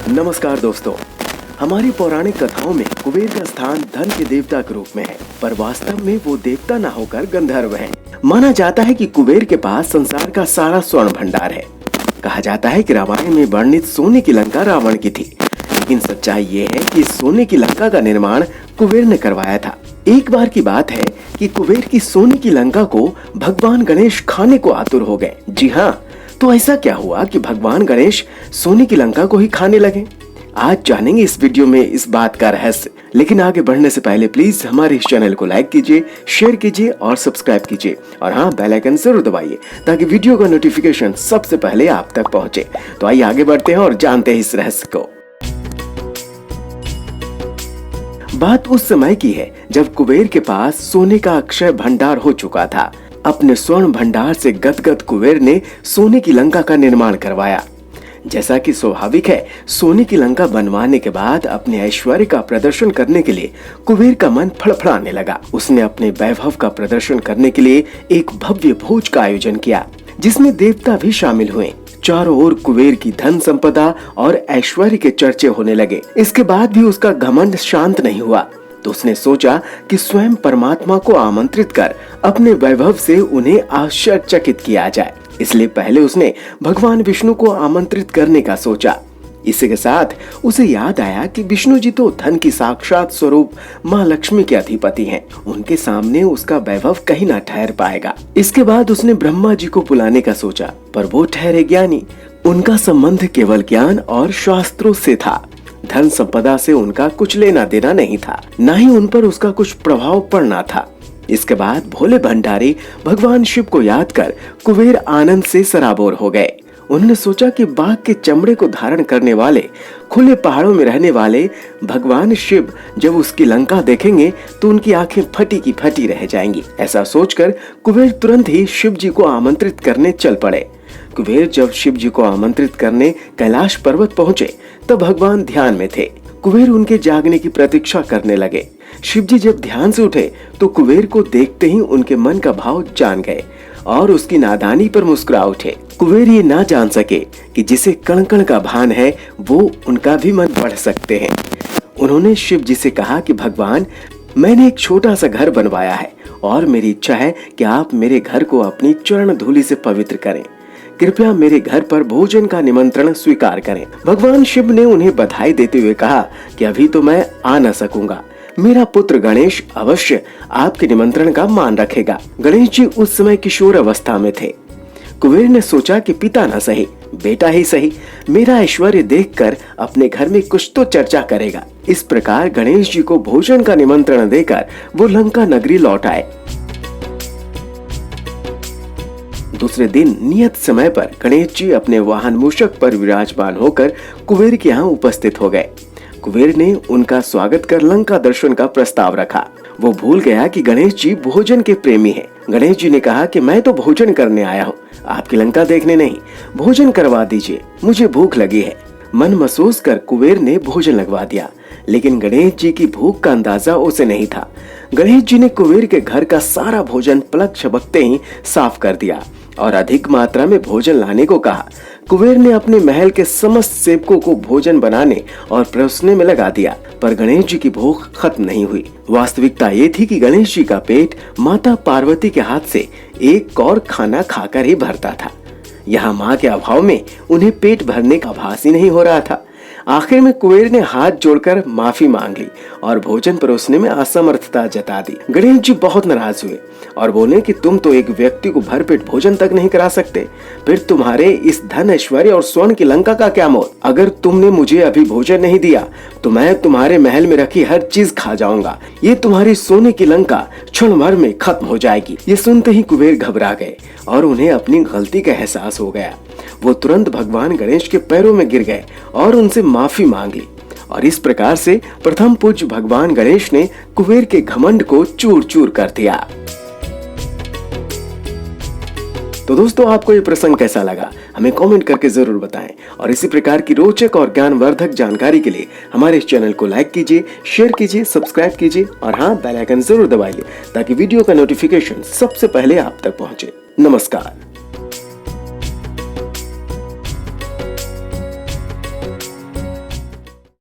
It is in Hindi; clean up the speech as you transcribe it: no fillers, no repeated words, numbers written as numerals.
नमस्कार दोस्तों, हमारी पौराणिक कथाओं में कुबेर का स्थान धन के देवता के रूप में है, पर वास्तव में वो देवता न होकर गंधर्व है। माना जाता है कि कुबेर के पास संसार का सारा स्वर्ण भंडार है। कहा जाता है कि रामायण में वर्णित सोने की लंका रावण की थी, लेकिन सच्चाई ये है कि सोने की लंका का निर्माण कुबेर ने करवाया था। एक बार की बात है कि कुबेर की सोने की लंका को भगवान गणेश खाने को आतुर हो गए। जी हाँ, तो ऐसा क्या हुआ कि भगवान गणेश सोने की लंका को ही खाने लगे? आज जानेंगे इस वीडियो में इस बात का रहस्य। लेकिन आगे बढ़ने से पहले प्लीज हमारे इस चैनल को लाइक कीजिए, शेयर कीजिए और सब्सक्राइब कीजिए, और हाँ, बेल आइकन जरूर दबाइए ताकि वीडियो का नोटिफिकेशन सबसे पहले आप तक पहुंचे। तो आइए आगे बढ़ते हैं और जानते हैं इस रहस्य को। बात उस समय की है जब कुबेर के पास सोने का अक्षय भंडार हो चुका था। अपने स्वर्ण भंडार से गदगद कुबेर ने सोने की लंका का निर्माण करवाया। जैसा कि स्वाभाविक है, सोने की लंका बनवाने के बाद अपने ऐश्वर्य का प्रदर्शन करने के लिए कुबेर का मन फड़फड़ाने लगा। उसने अपने वैभव का प्रदर्शन करने के लिए एक भव्य भोज का आयोजन किया, जिसमें देवता भी शामिल हुए। चारों ओर कुबेर की धन संपदा और ऐश्वर्य के चर्चे होने लगे। इसके बाद भी उसका घमंड शांत नहीं हुआ, तो उसने सोचा कि स्वयं परमात्मा को आमंत्रित कर अपने वैभव से उन्हें आश्चर्यचकित किया जाए। इसलिए पहले उसने भगवान विष्णु को आमंत्रित करने का सोचा। इसी के साथ उसे याद आया कि विष्णु जी तो धन की साक्षात स्वरूप माँ लक्ष्मी के अधिपति हैं। उनके सामने उसका वैभव कहीं ना ठहर पाएगा। इसके बाद उसने ब्रह्मा जी को बुलाने का सोचा, पर वो ठहरे ज्ञानी। उनका संबंध केवल ज्ञान और शास्त्रों से था। धन संपदा से उनका कुछ लेना देना नहीं था, न ही उन पर उसका कुछ प्रभाव पड़ना था। इसके बाद भोले भंडारी भगवान शिव को याद कर कुबेर आनंद से सराबोर हो गए। उन्होंने सोचा कि बाघ के चमड़े को धारण करने वाले, खुले पहाड़ों में रहने वाले भगवान शिव जब उसकी लंका देखेंगे तो उनकी आंखें फटी की फटी रह जाएंगी। ऐसा सोचकर कुबेर तुरंत ही शिव जी को आमंत्रित करने चल पड़े। कुबेर जब शिव जी को आमंत्रित करने कैलाश पर्वत पहुँचे तब भगवान ध्यान में थे। कुबेर उनके जागने की प्रतीक्षा करने लगे। शिव जी जब ध्यान से उठे तो कुबेर को देखते ही उनके मन का भाव जान गए और उसकी नादानी पर मुस्कुरा उठे। कुबेर ये ना जान सके कि जिसे कण कण का भान है वो उनका भी मन पढ़ सकते हैं। उन्होंने शिव जी से कहा कि भगवान, मैंने एक छोटा सा घर बनवाया है और मेरी इच्छा है कि आप मेरे घर को अपनी चरण धूलि से पवित्र करें। कृपया मेरे घर पर भोजन का निमंत्रण स्वीकार करें। भगवान शिव ने उन्हें बधाई देते हुए कहा कि अभी तो मैं आ न सकूंगा, मेरा पुत्र गणेश अवश्य आपके निमंत्रण का मान रखेगा। गणेश जी उस समय किशोर अवस्था में थे। कुबेर ने सोचा कि पिता न सही, बेटा ही सही, मेरा ऐश्वर्य देखकर अपने घर में कुछ तो चर्चा करेगा। इस प्रकार गणेश जी को भोजन का निमंत्रण देकर वो लंका नगरी लौट आए। दूसरे दिन नियत समय पर गणेश जी अपने वाहन मूषक पर विराजमान होकर कुबेर के यहाँ उपस्थित हो गए। कुबेर ने उनका स्वागत कर लंका दर्शन का प्रस्ताव रखा। वो भूल गया कि गणेश जी भोजन के प्रेमी हैं। गणेश जी ने कहा कि मैं तो भोजन करने आया हूँ, आपकी लंका देखने नहीं। भोजन करवा दीजिए, मुझे भूख लगी है। मन महसूस कर कुबेर ने भोजन लगवा दिया, लेकिन गणेश जी की भूख का अंदाजा उसे नहीं था। गणेश जी ने कुबेर के घर का सारा भोजन पलक झपकते ही साफ कर दिया और अधिक मात्रा में भोजन लाने को कहा। कुबेर ने अपने महल के समस्त सेवकों को भोजन बनाने और परोसने में लगा दिया, पर गणेश जी की भूख खत्म नहीं हुई। वास्तविकता ये थी कि गणेश जी का पेट माता पार्वती के हाथ से एक और खाना खाकर ही भरता था। यहाँ माँ के अभाव में उन्हें पेट भरने का आभास ही नहीं हो रहा था। आखिर में कुबेर ने हाथ जोड़कर माफी मांग ली और भोजन परोसने में असमर्थता जता दी। गणेश जी बहुत नाराज हुए और बोले कि तुम तो एक व्यक्ति को भरपेट भोजन तक नहीं करा सकते, फिर तुम्हारे इस धन ऐश्वर्य और स्वर्ण की लंका का क्या मोल? अगर तुमने मुझे अभी भोजन नहीं दिया तो मैं तुम्हारे महल में रखी हर चीज खा जाऊंगा। ये तुम्हारी सोने की लंका क्षण भर में खत्म हो जाएगी। ये सुनते ही कुबेर घबरा गए और उन्हें अपनी गलती का एहसास हो गया। वो तुरंत भगवान गणेश के पैरों में गिर गए और उनसे माफी मांग ली, और इस प्रकार से प्रथम पूज्य भगवान गणेश ने कुबेर के घमंड को चूर चूर कर दिया। तो दोस्तों, आपको ये प्रसंग कैसा लगा हमें कमेंट करके जरूर बताएं, और इसी प्रकार की रोचक और ज्ञानवर्धक जानकारी के लिए हमारे इस चैनल को लाइक कीजिए, शेयर कीजिए, सब्सक्राइब कीजिए, और हाँ, बेल आइकन जरूर दबाइए ताकि वीडियो का नोटिफिकेशन सबसे पहले आप तक पहुंचे। नमस्कार।